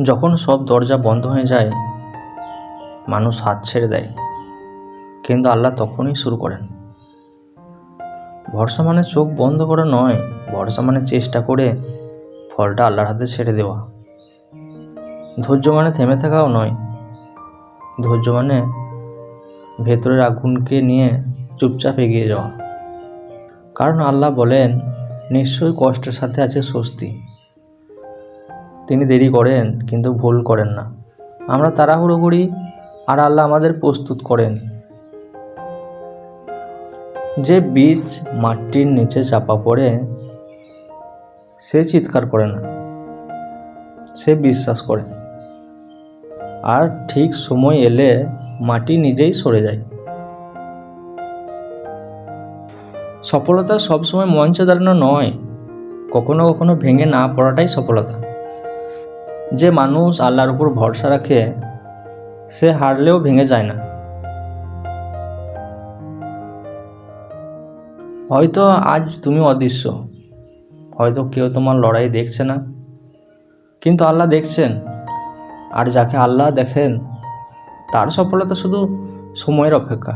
যখন সব দরজা বন্ধ হয়ে যায়, মানুষ হাত ছেড়ে দেয়, কিন্তু আল্লাহ তখনই শুরু করেন। ভরসা মানে চোখ বন্ধ করা নয়, ভরসা মানে চেষ্টা করে ফলটা আল্লাহর হাতে ছেড়ে দেওয়া। ধৈর্য মানে থেমে থাকাও নয়, ধৈর্য মানে ভেতরের আগুনকে নিয়ে চুপচাপ এগিয়ে যাওয়া। কারণ আল্লাহ বলেন, নিশ্চয়ই কষ্টের সাথে আছে স্বস্তি। তিনি দেরি করেন কিন্তু ভুল করেন না। আমরা তাড়াহুড়ো করি আর আল্লাহ আমাদের প্রস্তুত করেন। যে বীজ মাটির নিচে চাপা পড়ে সে চিৎকার করে না, সে বিশ্বাস করে, আর ঠিক সময় এলে মাটি নিজেই সরে যায়। সফলতা সবসময় মঞ্চে দাঁড়ানো নয়, কখনো কখনো ভেঙে না পড়াটাই সফলতা। যে মানুষ আল্লাহর উপর ভরসা রাখে সে হারলেও ভেঙে যায় না। হয়তো আজ তুমি অদৃশ্য, হয়তো কেউ তোমার লড়াই দেখছে না, কিন্তু আল্লাহ দেখছেন। আর যাকে আল্লাহ দেখেন তার সফলতা শুধু সময়ের অপেক্ষা।